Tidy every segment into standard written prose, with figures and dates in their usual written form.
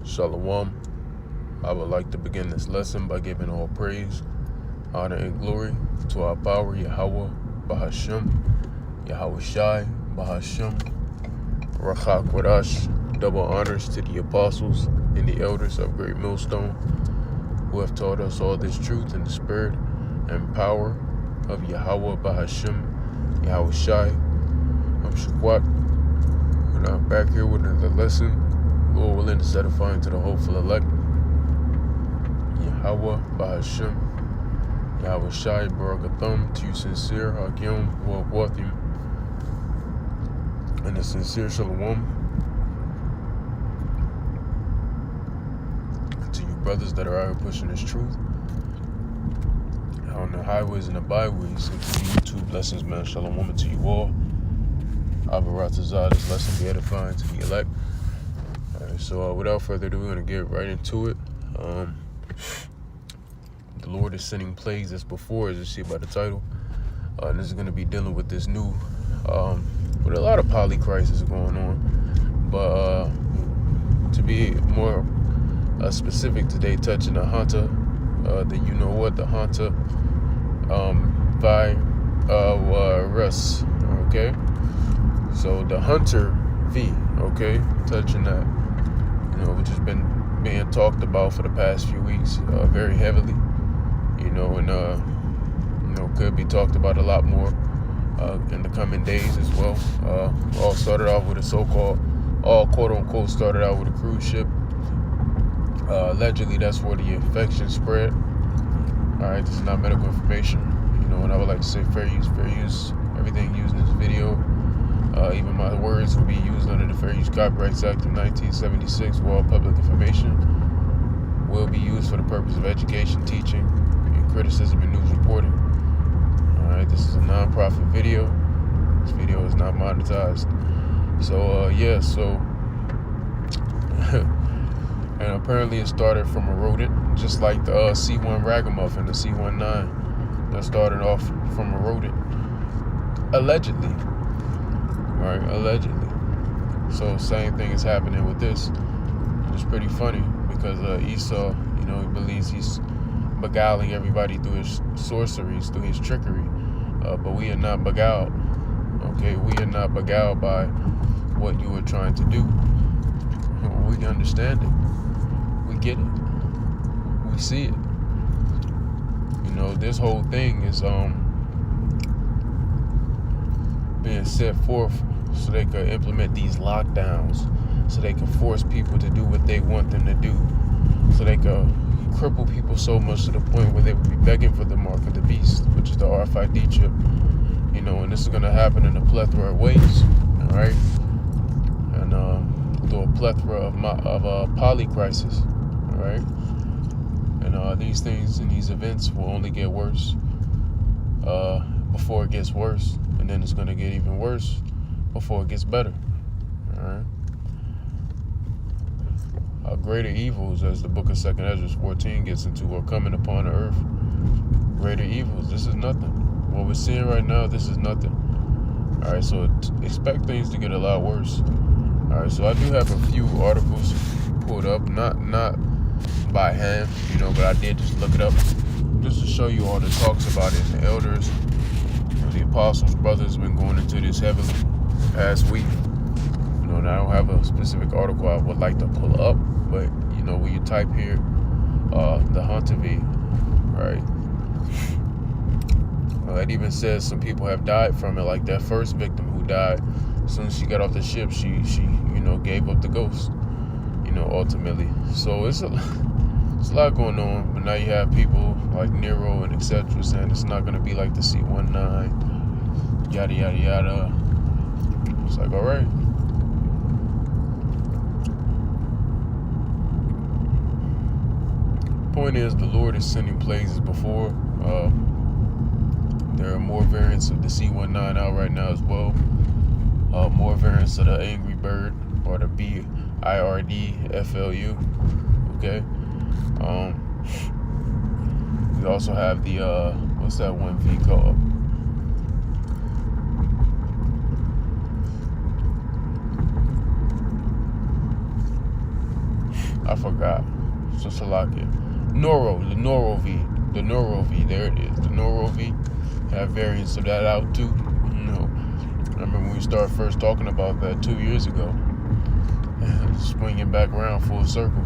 Shalom. I would like to begin this lesson by giving all praise, honor, and glory to our power, Yahweh, Bahashem, Yahweh Shai, Bahashem, Rachak Wadash. Double honors to the apostles and the elders of Great Millstone, who have taught us all this truth in the spirit and power of Yahweh, Bahashem, Yahweh Shai. I'm Shaquat, and I'm back here with another lesson. Lord willing, is edifying to the hopeful elect. Yahweh, Bahashem, Yahweh Shai, Barakathum, to you sincere, Hakim, Wawathim, and a sincere Shalom to you brothers that are out here pushing this truth on the highways and the byways, and to you YouTube blessings, man. Shalom to you all. Abaratazah, this lesson be edifying to the elect. So without further ado, we're going to get right into it. The Lord is sending plagues as before, as you see by the title. And this is going to be dealing with this new, with a lot of polycrisis going on. But to be more specific today, touching the Hanta, the Hanta virus, okay? So the Hunter V, okay, touching that. Which has been being talked about for the past few weeks very heavily, and could be talked about a lot more in the coming days as well. All started off with quote-unquote started out with a cruise ship. Allegedly, that's where the infection spread. All right, this is not medical information, and I would like to say fair use. Everything used in this video, even my words will be used under the Fair Use Copyrights Act of 1976, where all public information will be used for the purpose of education, teaching, and criticism and news reporting. Alright, this is a non-profit video. This video is not monetized. So, and apparently it started from a rodent, just like the C1 Ragamuffin, the C19, that started off from a rodent. Allegedly. Right, allegedly. So same thing is happening with this. It's pretty funny because Esau, he believes he's beguiling everybody through his sorceries, through his trickery. But we are not beguiled. Okay, we are not beguiled by what you are trying to do. We understand it. We get it. We see it. This whole thing is being set forth so they could implement these lockdowns, so they can force people to do what they want them to do, so they could cripple people so much to the point where they would be begging for the mark of the beast, which is the RFID chip. And this is going to happen in a plethora of ways, all right? And through a plethora of polycrisis, all right? And these things and these events will only get worse before it gets worse. And then it's going to get even worse before it gets better. All right. Greater evils, as the book of 2 Ezra 14 gets into, are coming upon the earth. Greater evils. This is nothing. What we're seeing right now, this is nothing. All right, so expect things to get a lot worse. All right, so I do have a few articles pulled up, not by hand, but I did just look it up just to show you all the talks about it. The elders, the apostles, brothers, been going into this heavily the past week. And I don't have a specific article I would like to pull up, but when you type here, the Hunter V, right? It even says some people have died from it, like that first victim who died. As soon as she got off the ship, she gave up the ghost, ultimately. So it's a lot going on, but now you have people like Nero and etc. saying it's not going to be like the C19, yada yada yada. It's like, all right. Point is, the Lord is sending plagues as before. There are more variants of the C19 out right now as well. More variants of the Angry Bird or the BIRD-FLU. Okay. We also have the what's that one V called? I forgot. So Salakia. The Noro V, there it is. The Noro V have variants of that out too. I remember when we started first talking about that 2 years ago. Swinging back around full circle.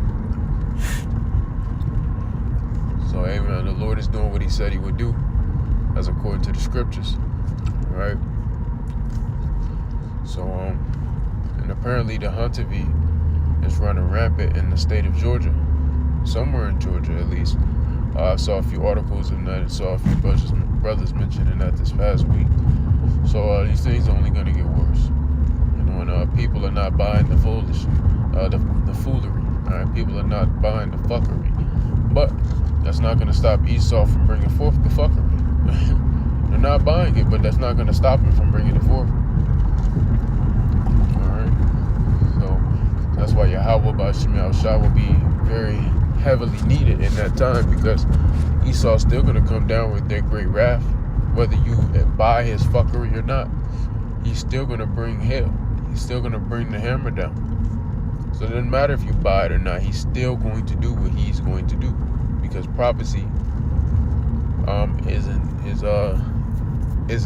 So, hey man, the Lord is doing what he said he would do, as according to the scriptures, right? So, and apparently the Hunter-V is running rampant in the state of Georgia, somewhere in Georgia at least. I saw a few articles and I saw a few brothers mentioning that this past week. So these things are only going to get worse, and people are not buying the foolish, the foolery. All right, people are not buying the fuckery, but that's not going to stop Esau from bringing forth the fuckery. They're not buying it, but that's not going to stop him from bringing it forth. All right, so that's why Yahweh B'Shem Yahushua will be very heavily needed in that time, because Esau's still going to come down with their great wrath. Whether you buy his fuckery or not, he's still going to bring hell. He's still going to bring the hammer down. So it doesn't matter if you buy it or not. He's still going to do what he's going to do, because prophecy is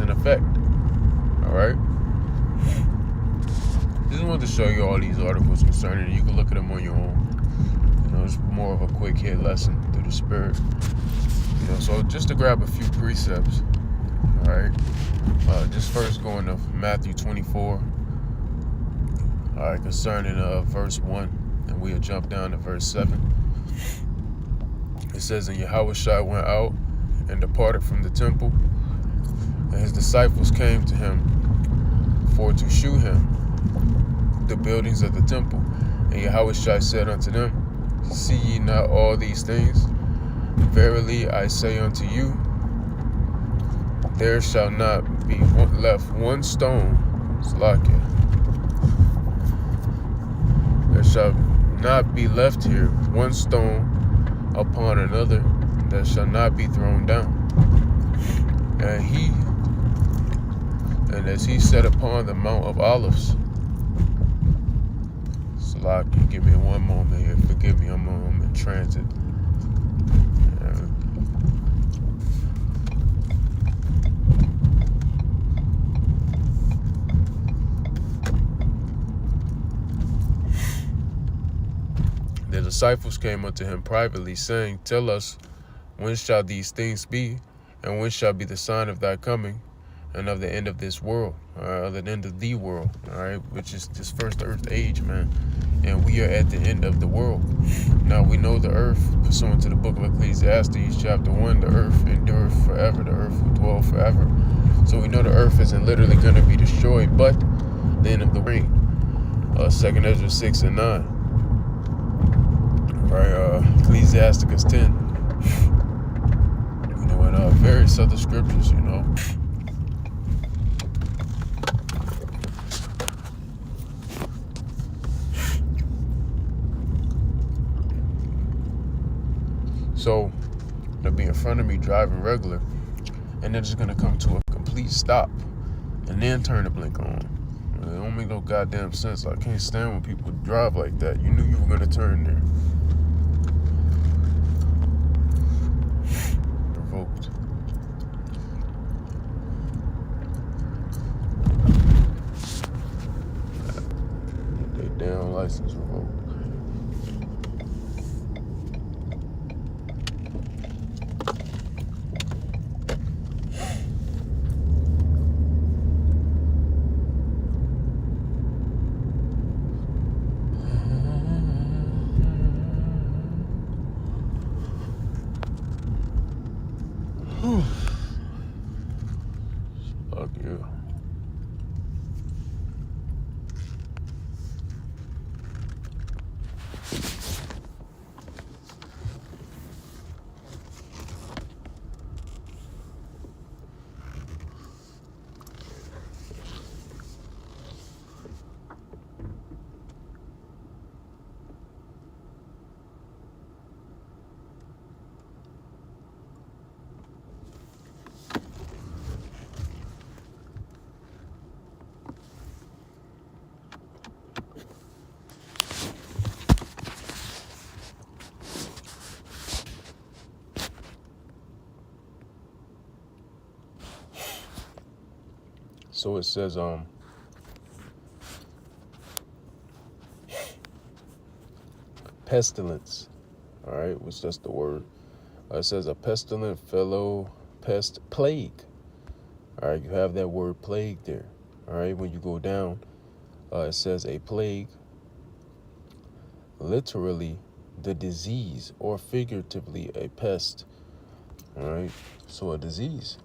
in effect. All right. Just wanted to show you all these articles concerning it. You can look at them on your own. It's more of a quick hit lesson through the spirit. So just to grab a few precepts. All right. Just first going to Matthew 24. All right, concerning verse 1, and we'll jump down to verse 7. It says, and Yahushua went out and departed from the temple, and his disciples came to him for to shew him the buildings of the temple. And Yahushua said unto them, see ye not all these things? Verily I say unto you, there shall not be left one stone, Slakia. There shall not be left here one stone upon another that shall not be thrown down. And as he sat upon the Mount of Olives, Slakia, give me one moment here. Forgive me, I'm in transit. The disciples came unto him privately, saying, tell us, when shall these things be, and when shall be the sign of thy coming, and of the end of this world, of the end of the world, all right, which is this first earth age, man. And we are at the end of the world. Now we know the earth, pursuant to the book of Ecclesiastes, chapter 1, the earth endureth forever, the earth will dwell forever. So we know the earth isn't literally going to be destroyed, but the end of the reign. 2nd Ezra 6 and 9. Right, Ecclesiasticus 10. And various other scriptures, So they'll be in front of me driving regular, and they're just gonna come to a complete stop and then turn the blink on. It don't make no goddamn sense. I can't stand when people drive like that. You knew you were gonna turn there. Revoked. They damn license revoked. Fuck you. so it says pestilence. All right, which that's the word. It says a pestilent fellow pest plague. All right, you have that word plague there. All right, when you go down, it says a plague, literally the disease, or figuratively a pest. All right, so a disease.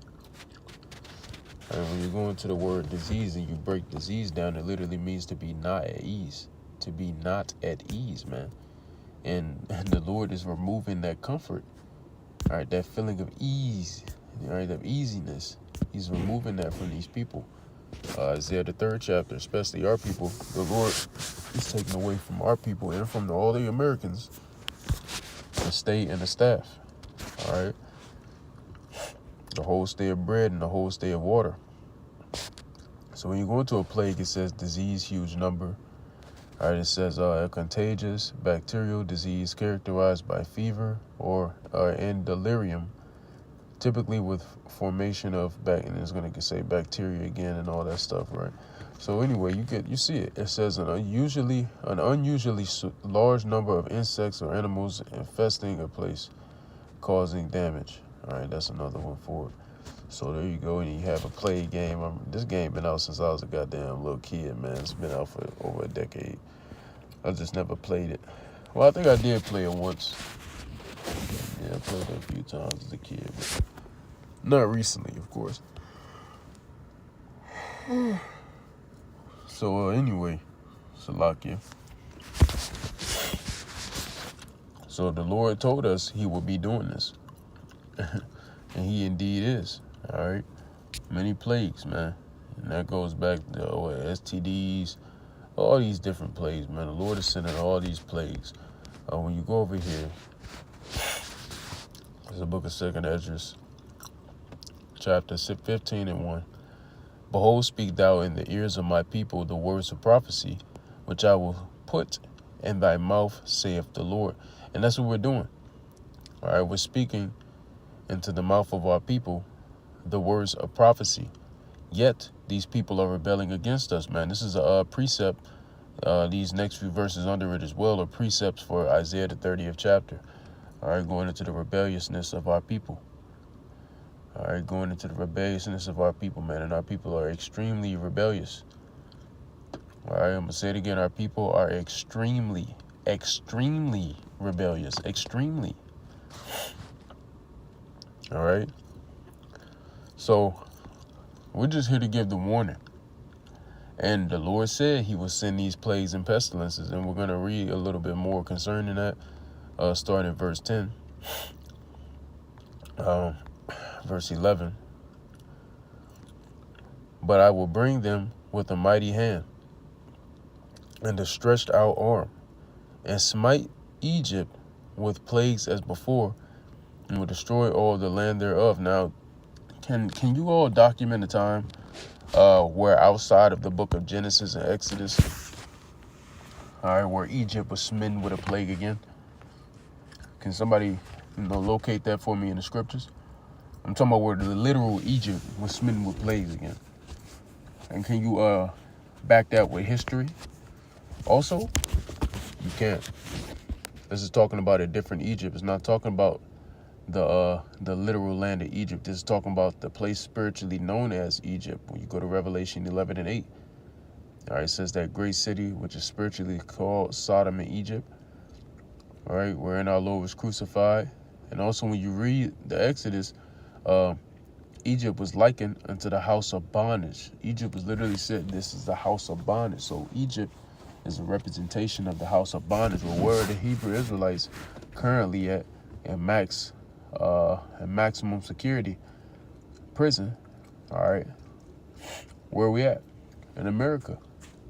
And when you go into the word disease and you break disease down, it literally means to be not at ease. To be not at ease, man. And the Lord is removing that comfort. All right, that feeling of ease, all right, of easiness. He's removing that from these people. Isaiah the 3rd chapter, especially our people, the Lord is taking away from our people and from all the Americans the state and the staff. All right, the whole stay of bread and the whole stay of water. So when you go into a plague, it says disease, huge number. All right, it says a contagious bacterial disease characterized by fever or and delirium, typically with formation of and it's going to say bacteria again and all that stuff, right? So anyway, you see it. It says an unusually large number of insects or animals infesting a place, causing damage. All right, that's another one for it. So there you go, and you have a plague game. This game been out since I was a goddamn little kid, man. It's been out for over a decade. I just never played it. Well, I think I did play it once. Yeah, I played it a few times as a kid, but not recently, of course. So anyway, Salakia. So the Lord told us he will be doing this. And he indeed is. All right. Many plagues, man. And that goes back to STDs, all these different plagues, man. The Lord is sending all these plagues. When you go over here, there's the book of 2nd Esdras, chapter 15 and 1. Behold, speak thou in the ears of my people the words of prophecy, which I will put in thy mouth, saith the Lord. And that's what we're doing. All right, we're speaking into the mouth of our people the words of prophecy. Yet these people are rebelling against us, man. This is a precept. These next few verses under it as well are precepts for Isaiah the 30th chapter. All right, going into the rebelliousness of our people. All right, going into the rebelliousness of our people, man. And our people are extremely rebellious. All right, I'm going to say it again. Our people are extremely rebellious. Extremely. All right. So we're just here to give the warning. And the Lord said he will send these plagues and pestilences. And we're going to read a little bit more concerning that, starting at verse 10. Verse 11. But I will bring them with a mighty hand and a stretched out arm, and smite Egypt with plagues as before, and will destroy all the land thereof. Now, can you all document a time where outside of the book of Genesis and Exodus, all right, where Egypt was smitten with a plague again? Can somebody locate that for me in the scriptures? I'm talking about where the literal Egypt was smitten with plagues again. And can you back that with history? Also, you can't. This is talking about a different Egypt. It's not talking about the literal land of Egypt. This is talking about the place spiritually known as Egypt. When you go to Revelation 11 and 8, all right, it says that great city, which is spiritually called Sodom and Egypt, all right, wherein our Lord was crucified. And also when you read the Exodus, Egypt was likened unto the house of bondage. Egypt was literally said, this is the house of bondage. So Egypt is a representation of the house of bondage. Well, where are the Hebrew Israelites currently at maximum security prison? All right, where are we at? In America.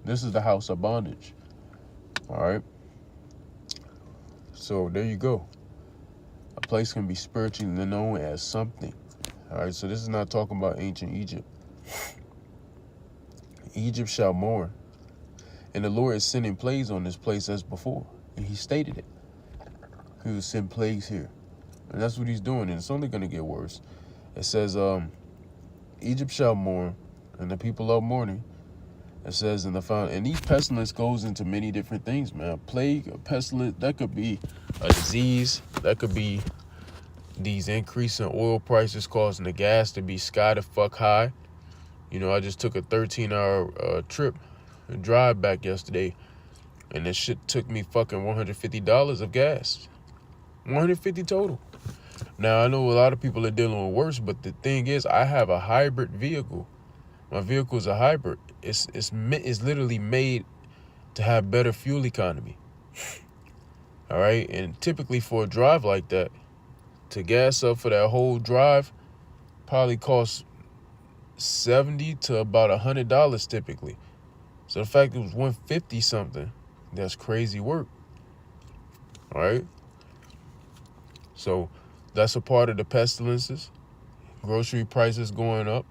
This is the house of bondage. All right. So there you go. A place can be spiritually known as something. All right, so this is not talking about ancient Egypt. Egypt shall mourn. And the Lord is sending plagues on this place as before. And he stated it. He will send plagues here. And that's what he's doing. And it's only going to get worse. It says, Egypt shall mourn, and the people are mourning. It says in the found, and these pestilence goes into many different things, man. A plague, a pestilence, that could be a disease, that could be these increasing oil prices causing the gas to be sky the fuck high. You know, I just took a 13-hour trip and drive back yesterday, and this shit took me fucking $150 of gas. $150 total. Now, I know a lot of people are dealing with worse, but the thing is, I have a hybrid vehicle. My vehicle is a hybrid. It's literally made to have better fuel economy. All right? And typically for a drive like that, to gas up for that whole drive probably costs $70 to about $100 typically. So the fact it was $150 something, that's crazy work. All right? So that's a part of the pestilences. Grocery prices going up.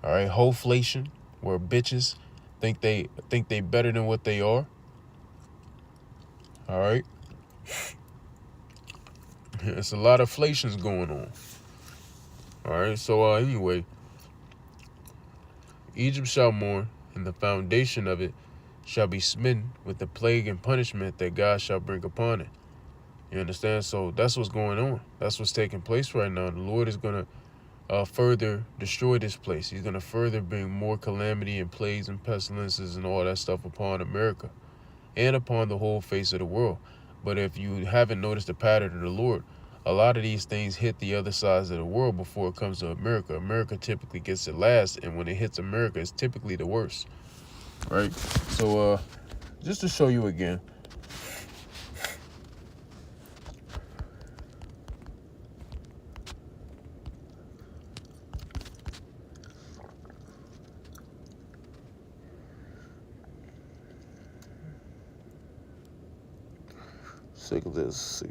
All right, hoflation, where bitches think they better than what they are. All right. It's a lot of inflations going on. All right, so anyway, Egypt shall mourn, and the foundation of it shall be smitten with the plague and punishment that God shall bring upon it. You understand? So that's what's going on. That's what's taking place right now. The Lord is going to further destroy this place. He's going to further bring more calamity and plagues and pestilences and all that stuff upon America and upon the whole face of the world. But if you haven't noticed the pattern of the Lord, a lot of these things hit the other sides of the world before it comes to America. America typically gets it last, and when it hits America, it's typically the worst. Right? So just to show you again, sick of this.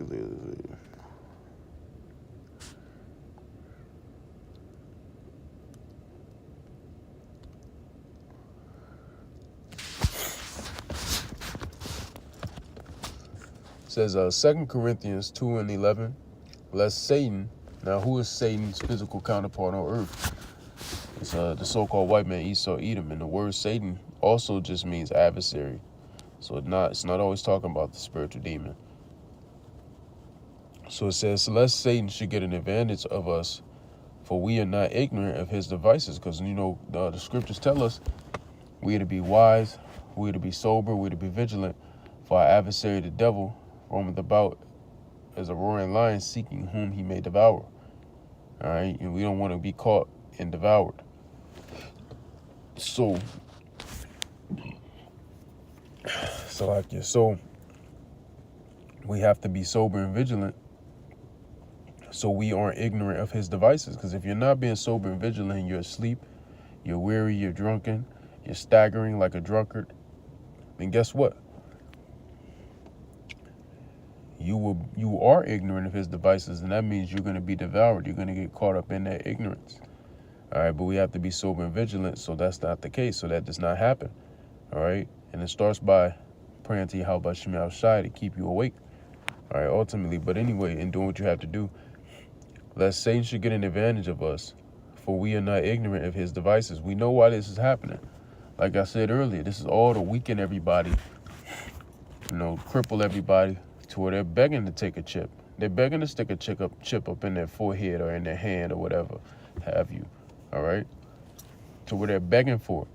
It says 2 Corinthians 2:11, lest Satan, now who is Satan's physical counterpart on earth? It's the so-called white man Esau Edom, and the word Satan also just means adversary. So it's not always talking about the spiritual demon. So it says, lest Satan should get an advantage of us, for we are not ignorant of his devices. Because, you know, the scriptures tell us we are to be wise, we are to be sober, we are to be vigilant, for our adversary, the devil, roameth about as a roaring lion, seeking whom he may devour. All right, and we don't want to be caught and devoured. So we have to be sober and vigilant, so we aren't ignorant of his devices. Because if you're not being sober and vigilant, you're asleep, you're weary, you're drunken, you're staggering like a drunkard, then guess what? You are ignorant of his devices, and that means you're going to be devoured. You're going to get caught up in that ignorance. All right, but we have to be sober and vigilant, so that's not the case. So that does not happen. All right, and it starts by praying to Yahweh Shem Yahushai to keep you awake. All right, ultimately, but anyway, in doing what you have to do, lest Satan should get an advantage of us, for we are not ignorant of his devices. We know why this is happening. Like I said earlier, this is all to weaken everybody, you know, cripple everybody, to where they're begging to take a chip. They're begging to stick a chip up in their forehead or in their hand or whatever have you. All right? To where they're begging for it.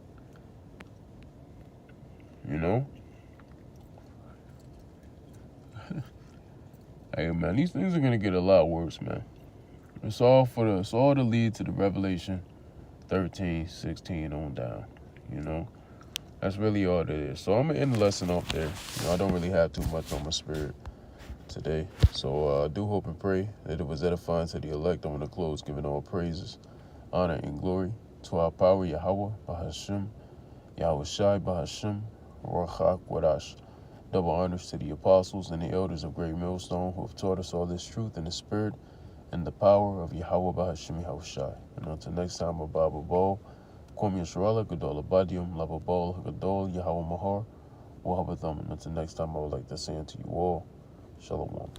You know? Hey, man, these things are going to get a lot worse, man. It's all to lead to the Revelation 13, 16 on down, you know? That's really all it is. So I'm going to end the lesson off there. You know, I don't really have too much on my spirit today. So I do hope and pray that it was edifying to the elect. I'm going to close giving all praises, honor, and glory to our power, Yahweh, Bahashim, Yahweh Shai, Bahashim, Ruach HaKodesh. Double honors to the apostles and the elders of Great Millstone who have taught us all this truth in the spirit and the power of Yahweh Bahashim Yahweh Shai. And until next time, Abba Bol, Kwam Yisrael, Gadol Abadium, Lava Bol, Gadol, Yahweh Mahar, Wahabatham. And until next time, I would like to say unto you all, Shalom.